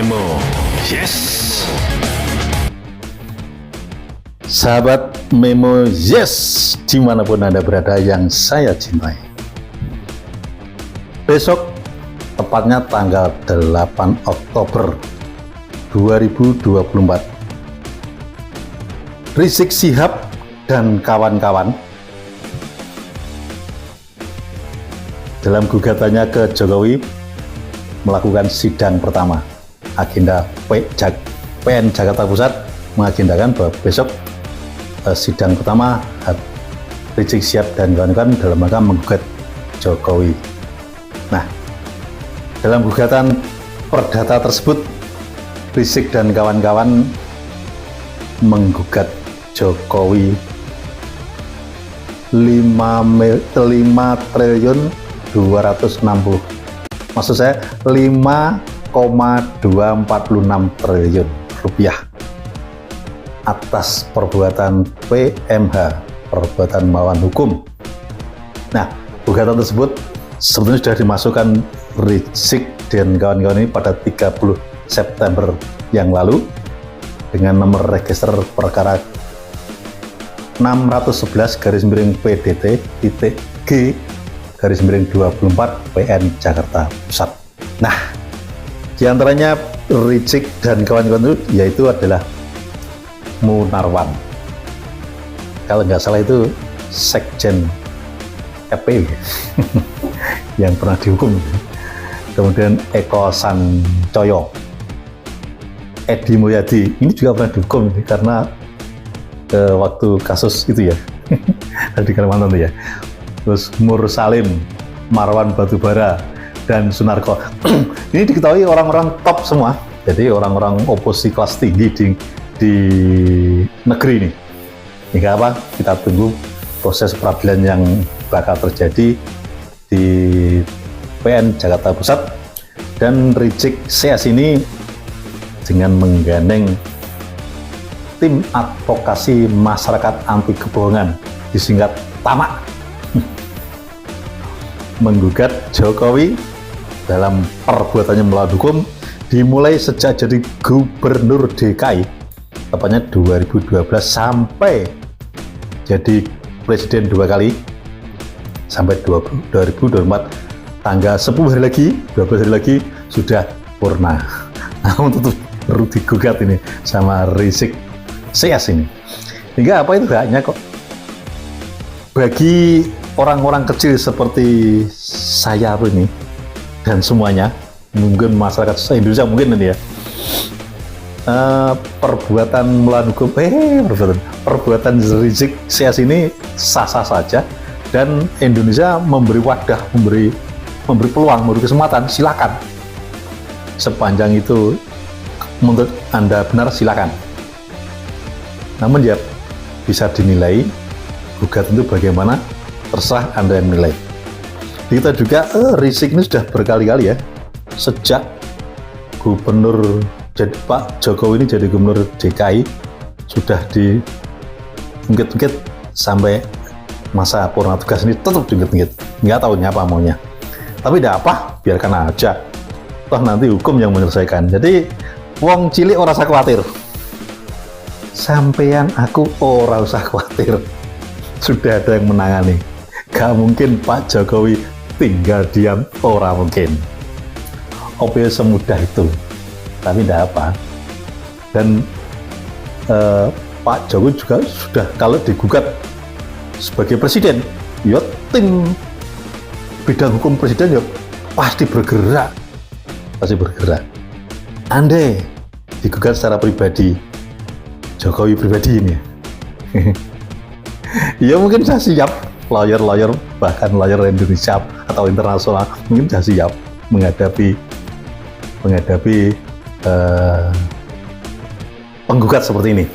Memo. Yes. Sahabat Memo Yes, dimanapun Anda berada yang saya cintai. Besok, tepatnya tanggal 8 Oktober 2024, Rizik Syihab dan kawan-kawan dalam gugatannya ke Jokowi melakukan sidang pertama. Agenda PN Jakarta Pusat mengagendakan bahwa besok sidang pertama Rizik Syihab dan kawan-kawan dalam rangka menggugat Jokowi. Nah, dalam gugatan perdata tersebut, Rizik dan kawan-kawan menggugat Jokowi 5.260, maksud saya 5,246 triliun rupiah atas perbuatan PMH, perbuatan melawan hukum. Nah, gugatan tersebut sebetulnya sudah dimasukkan Rizik dan kawan-kawan ini pada 30 September yang lalu dengan nomor register perkara 611-PDT-G-24 PN Jakarta Pusat. Nah, diantaranya Rizik dan kawan-kawan itu yaitu adalah Munarwan, kalau nggak salah itu Sekjen FPI yang pernah dihukum. Kemudian Eko Sancoyo, Edi Mulyadi, ini juga pernah dihukum karena waktu kasus itu ya di Kalimantan itu ya. Terus Mursalim, Marwan Batubara, dan Sunarko. Ini diketahui orang-orang top semua, jadi orang-orang oposisi kelas tinggi di negeri ini. Hingga apa? Kita tunggu proses peradilan yang bakal terjadi di PN Jakarta Pusat. Dan Rizik Syihab ini dengan menggandeng tim advokasi masyarakat anti kebohongan, disingkat TAMA, menggugat Jokowi dalam perbuatannya melawan hukum dimulai sejak jadi gubernur DKI, tepatnya 2012 sampai jadi presiden 2 kali sampai 2024, tanggal 10 hari lagi, 12 hari lagi sudah purna. Namun tetap perlu digugat ini sama Rizik Syihab ini. Hingga apa itu haknya kok. Bagi orang-orang kecil seperti saya ini dan semuanya, mungkin masyarakat Indonesia mungkin ini ya, perbuatan melawan hukum, perbuatan Rizik Syihab ini sah-sah saja, dan Indonesia memberi wadah, memberi peluang, memberi kesempatan, silakan. Sepanjang itu menurut Anda benar, silakan. Namun ya bisa dinilai gugatan itu bagaimana, terserah Anda yang menilai. Kita juga Rizik ini sudah berkali-kali ya, sejak gubernur jadi Pak Jokowi ini jadi gubernur DKI, sudah diungkit-ungkit sampai masa purna tugas ini tetap diungkit-ungkit, nggak tahu apa maunya. Tapi tidak apa, biarkan aja, toh nanti hukum yang menyelesaikan. Jadi wong cilik ora usah khawatir, sampean aku ora usah khawatir, sudah ada yang menangani. Gak mungkin Pak Jokowi tinggal diam, ora mungkin. Oke, semudah itu. Tapi tidak apa. Dan Pak Jokowi juga sudah, kalau digugat sebagai presiden, ya tim bidang hukum presiden ya pasti bergerak. Andai digugat secara pribadi, Jokowi pribadi ini ya mungkin sudah siap, lawyer bahkan lawyer Indonesia atau internasional mungkin sudah siap menghadapi penggugat seperti ini.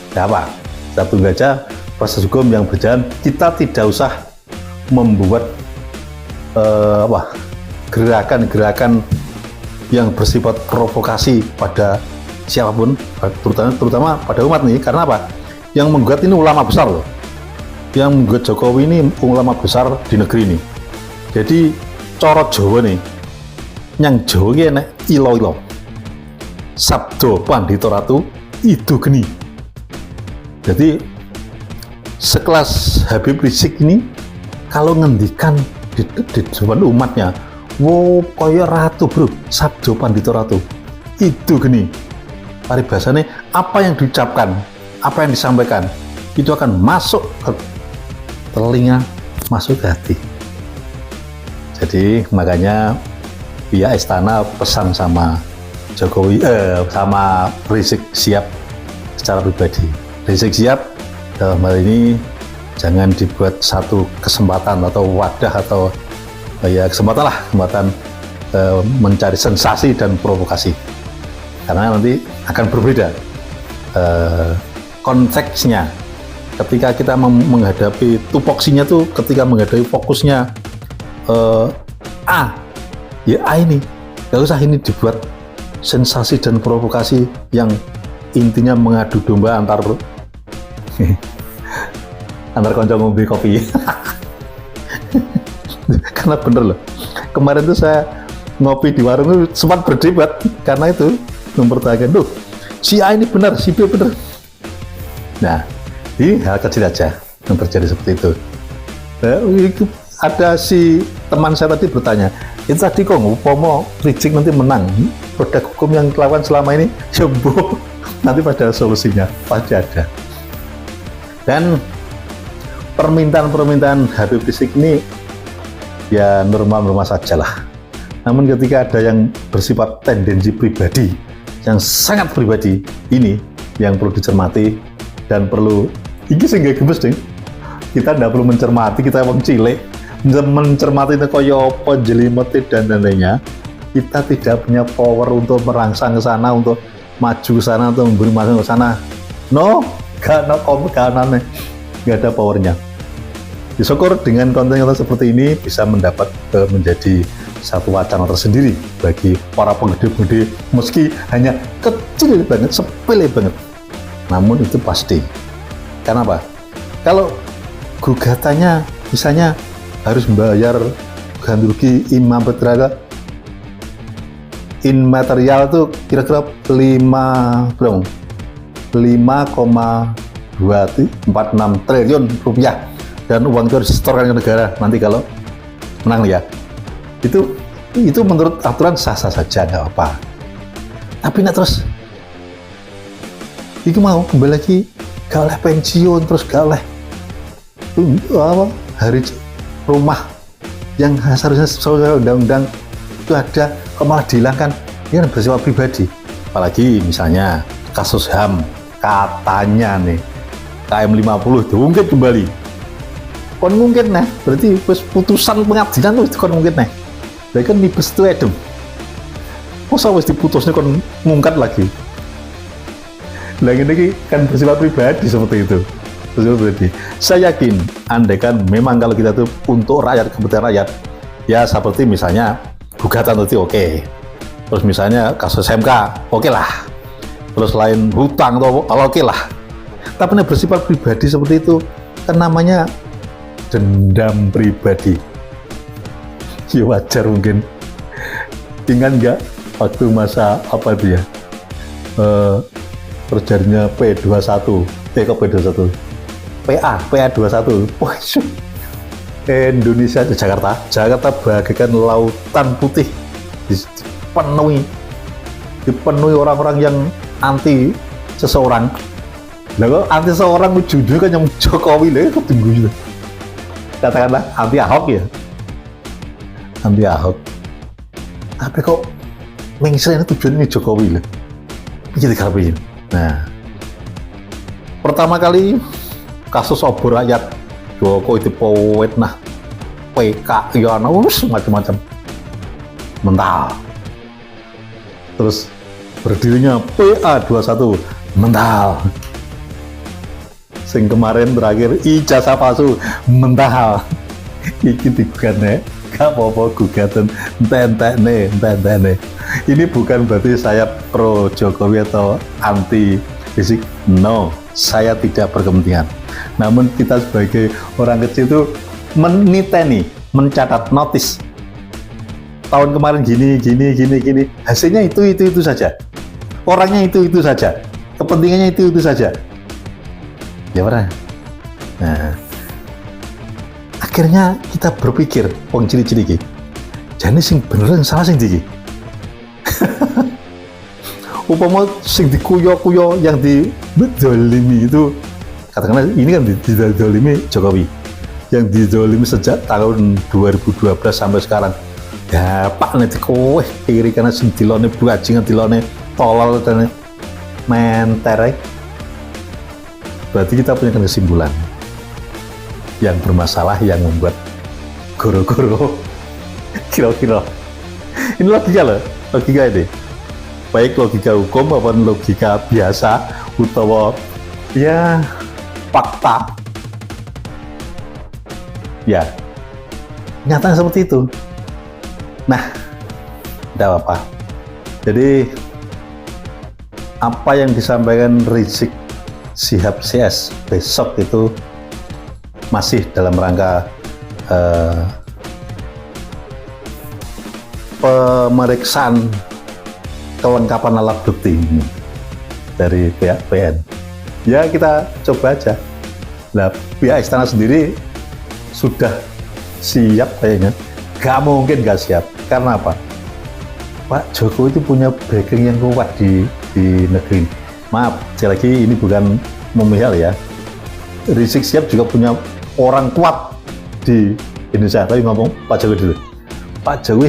Tidak apa, kita tunggu aja proses hukum yang berjalan. Kita tidak usah membuat gerakan-gerakan yang bersifat provokasi pada siapapun, terutama pada umat nih. Karena apa? Yang menggugat ini ulama besar loh. Yang menggugat Jokowi ini ulama besar di negeri ini. Jadi corot Jawa nih, yang Jawa ini enak ilo-ilo. sabdo pandhita ratu idu geni. Jadi sekelas Habib Rizik ini kalau ngendikan di depan umatnya, wow kaya ratu bro, sabdo pandhita ratu idu geni. Paribasane apa yang diucapkan, apa yang disampaikan itu akan masuk ke telinga, masuk ke hati. Jadi makanya pihak istana pesan sama Jokowi, sama Rizik Syihab secara pribadi. Rizik Syihab dalam hal ini jangan dibuat satu kesempatan atau wadah atau ya kesempatan mencari sensasi dan provokasi. Karena nanti akan berbeda konteksnya ketika kita menghadapi tupoksinya tuh, ketika menghadapi fokusnya A, ya A ini gak usah ini dibuat sensasi dan provokasi yang intinya mengadu domba antar konco ngombe kopi. Karena bener loh, kemarin tuh saya ngopi di warung itu sempat berdebat karena itu mempertanyakan, tuh si A ini benar, si B benar. Nah, ini hal kecil aja yang terjadi seperti itu. Ada si teman saya tadi bertanya, itu tadi kok umpama Rizik nanti menang, produk hukum yang dilakukan selama ini jembo, nanti pada solusinya pasti ada. Dan permintaan Habib Rizik ini ya normal-normal saja lah. Namun ketika ada yang bersifat tendensi pribadi, yang sangat pribadi, ini yang perlu dicermati dan perlu ini sehingga gemes deh. Kita tidak perlu mencermati, kita wong cilik mencermati itu kaya apa jelimete dan lainnya. Kita tidak punya power untuk merangsang ke sana, untuk maju ke sana, untuk memberi masukan ke sana. No, gak ada powernya. Syukur dengan konten-konten seperti ini bisa mendapat menjadi satu wacana tersendiri bagi para penggede-penggede, meski hanya kecil banget, sepele banget, namun itu pasti. Kenapa? Kalau gugatannya misalnya harus membayar ganti rugi immaterial itu kira-kira 5,246 triliun rupiah, dan uang itu harus disetorkan ke negara nanti kalau menang ya. Itu menurut aturan sah-sah saja, nggak apa. Tapi nak terus itu mau kembali lagi gak oleh pensiun, terus gak oleh hari rumah yang seharusnya sesuai undang-undang itu ada, kok malah dihilangkan. Ini kan bersifat pribadi. Apalagi misalnya kasus HAM, katanya nih KM50 diungkit kembali. Kon mungkin nih, berarti putusan pengadilan itu kon mungkin nih. Berarti kan nibes itu edem. Masa wis diputusnya kon ngungkat lagi. Lagi ini kan bersifat pribadi seperti itu. Pribadi. Saya yakin, andaikan memang kalau kita tuh untuk rakyat, kepentingan rakyat, ya seperti misalnya gugatan itu oke. Terus misalnya kasus MK, oke lah. Terus lain hutang atau oke lah. Tapi bersifat pribadi seperti itu kan namanya dendam pribadi. Ya wajar mungkin. Ingat nggak waktu masa apa itu ya, terjadinya P21, kok P21, PA21. Wah, Indonesia, Jakarta bagaikan lautan putih, dipenuhi orang-orang yang anti seseorang. Lah kok anti seseorang ujungnya kan yang Jokowi lah, kok tunggu gitu. Katakanlah anti Ahok ya, anti Ahok. Tapi kok mengistilahnya tujuannya Jokowi lah, begitu kali. Nah, pertama kali kasus obor rakyat, Jokowi itu powet nah, PK, ya macam-macam, mental. Terus berdirinya PA21, mental. Sing kemarin terakhir ijazah palsu, mental. Iki digugatnya, gak apa-apa gugatan, ente-ente. Ini bukan berarti saya pro Jokowi atau anti Rizik. No, saya tidak berkepentingan. Namun kita sebagai orang kecil itu meniteni, mencatat, notis. Tahun kemarin gini, hasilnya itu saja. orangnya itu saja, kepentingannya itu saja. Ya pernah. Nah, akhirnya kita berpikir, wong ciri-ciri iki. Jane sing bener salah sing ndi iki? Upama sing dikuyo-kuyo yang didolimi itu, katakanlah ini kan didolimi Jokowi, yang didolimi sejak tahun 2012 sampai sekarang. Ya pak nanti kowe kiri karena sing dilone bajingan dilone tolol dan menterek. Berarti kita punya kesimpulan yang bermasalah yang membuat goro-goro. Kira-kira ini logika loh, logika ini baik logika hukum maupun logika biasa utawa ya fakta ya nyata seperti itu. Nah, tidak apa-apa. Jadi apa yang disampaikan Rizik Syihab CS besok itu masih dalam rangka pemeriksaan kelengkapan alat bukti dari pihak PN. Ya kita coba aja. Nah, pihak istana sendiri sudah siap kayaknya. Gak mungkin gak siap. Karena apa? Pak Jokowi itu punya backing yang kuat di negeri. Maaf, sekali lagi ini bukan memihak ya. Rizik Syihab juga punya orang kuat di Indonesia. Tapi ngomong Pak Jokowi dulu. Pak Jokowi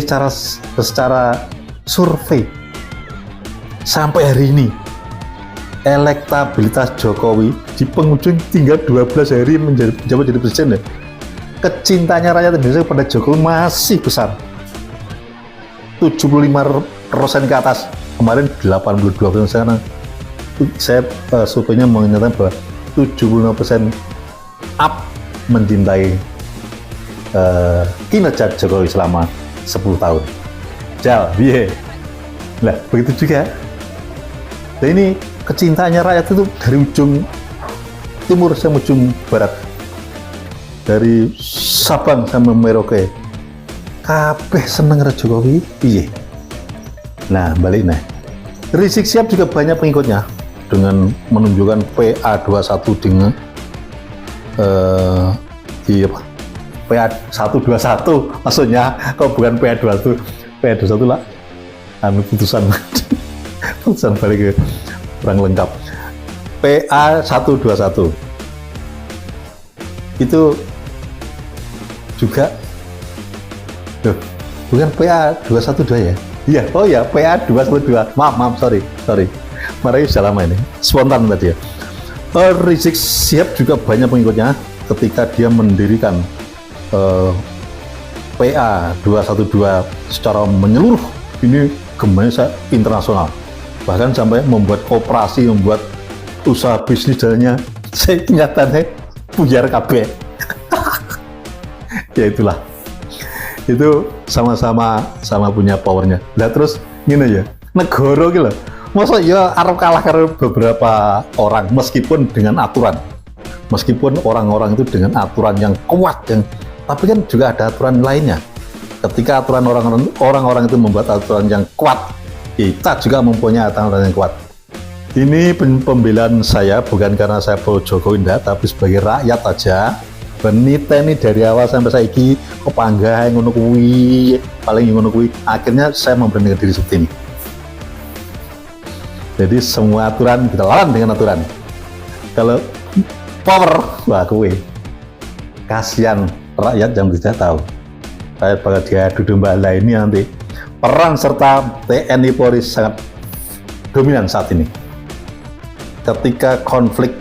secara survei sampai hari ini elektabilitas Jokowi di penghujung tinggal 12 hari menjabat jadi presiden ya. Kecintanya rakyat Indonesia kepada Jokowi masih besar, 75% ke atas. Kemarin 82%, sekarang saya surveinya menyatakan bahwa 75% up mencintai kinerja Jokowi selama 10 tahun. Jal, biye. Nah, begitu juga. Nah, ini kecintaannya rakyat itu dari ujung timur sampai ujung barat, dari Sabang sampai Merauke, kabeh seneng karo Jokowi, piye. Nah, balik nih. Rizik Syihab juga banyak pengikutnya dengan menunjukkan PA21 dengan PA121 maksudnya, kok bukan PA21, PA21 lah putusan balik ke kurang lengkap. PA121 itu juga bukan PA212 ya? Iya, oh ya, PA212. Maaf, sorry. Mari sudah lama ini, spontan tadi ya. Rizik Syihab juga banyak pengikutnya ketika dia mendirikan PA212 secara menyeluruh. Ini gemanya internasional, bahkan sampai membuat koperasi, membuat usaha bisnis jalannya, saya nyatanya buyar KB. Ya itulah, itu sama-sama punya powernya. Nah terus gini ya, negara gitu, masa ya arep kalah karena beberapa orang, meskipun dengan aturan, meskipun orang-orang itu dengan aturan yang kuat, tapi kan juga ada aturan lainnya. Ketika aturan orang-orang itu membuat aturan yang kuat, kita juga mempunyai aturan yang kuat. Ini pembelaan saya bukan karena saya pro Jokowi enggak, tapi sebagai rakyat aja. Beniteni dari awal sampai saiki kepangga ngono kuwi, paling ngono kuwi. Akhirnya saya memberanikan diri seperti ini. Jadi semua aturan kita lawan dengan aturan. Kalau power, wah kuwi. Kasihan rakyat yang tidak tahu. Saya bakal diadu domba ini nanti. Peran serta TNI Polri sangat dominan saat ini. Ketika konflik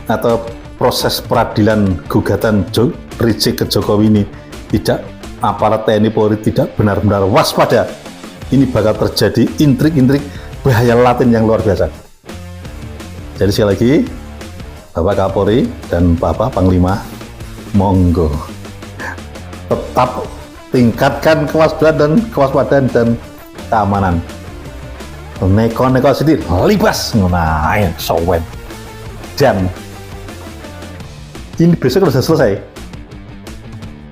atau proses peradilan gugatan Rizik ke Jokowi ini tidak, aparat TNI Polri tidak benar-benar waspada, ini bakal terjadi intrik-intrik bahaya latin yang luar biasa. Jadi sekali lagi, Bapak Kapolri dan Bapak Panglima, monggo tetap tingkatkan kewaspadaan dan keamanan. Neko-neko sedikit, libas, nah, sowen. Dan ini besok sudah selesai.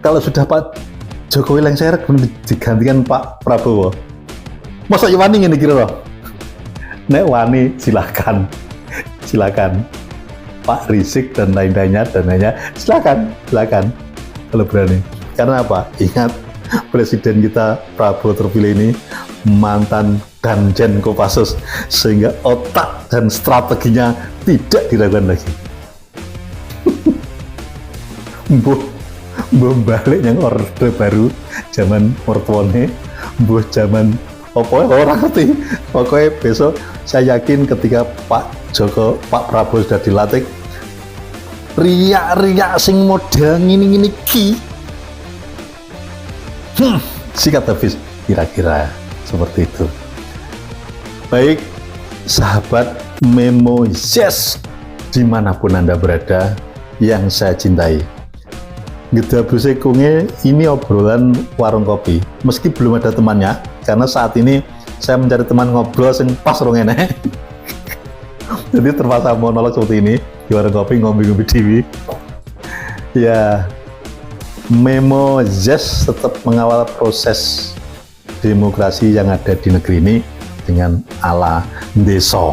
Kalau sudah Pak Jokowi lengser, kemudian digantikan Pak Prabowo. Masa Iwani ini kira loh. nek wani silakan Pak Rizik dan lain-lainnya silakan kalau berani. Karena apa? Ingat, presiden kita Prabowo terpilih ini mantan Danjen Kopassus, sehingga otak dan strateginya tidak diragukan lagi. Mbuh balik yang orde baru zaman mertuane, mbuh zaman apa orang ngerti. Pokoknya besok saya yakin ketika Pak Prabowo sudah dilantik, riak sing model ngini ki sikat habis, kira-kira seperti itu. Baik sahabat Memo Yes, dimanapun Anda berada yang saya cintai, Gedabruse Kunge ini obrolan warung kopi, meski belum ada temannya, karena saat ini saya mencari teman ngobrol yang pas rongene. Jadi terpaksa monolog seperti ini di warung kopi, ngombe-ngombe TV. Ya, Memo Yes tetap mengawal proses demokrasi yang ada di negeri ini dengan ala deso.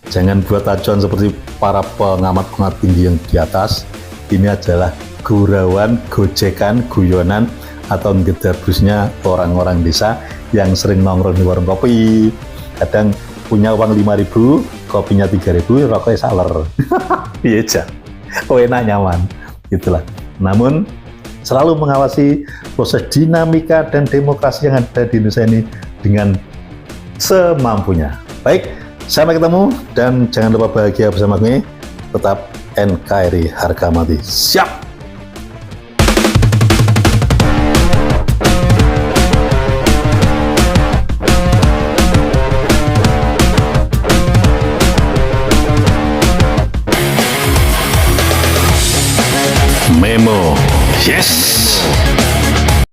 Jangan buat acuan seperti para pengamat-pengamat tinggi yang di atas. Ini adalah gurauan, gojekan, guyonan, atau gedabrusnya orang-orang desa yang sering nongkrong di warung kopi. Kadang punya uang 5.000, kopinya 3.000, rokoknya saler. Iya aja, enak nyaman, gitulah. Namun selalu mengawasi proses dinamika dan demokrasi yang ada di Indonesia ini dengan semampunya. Baik, sampai ketemu dan jangan lupa bahagia bersama kami. Tetap NKRI harga mati. Siap. Memo Yes.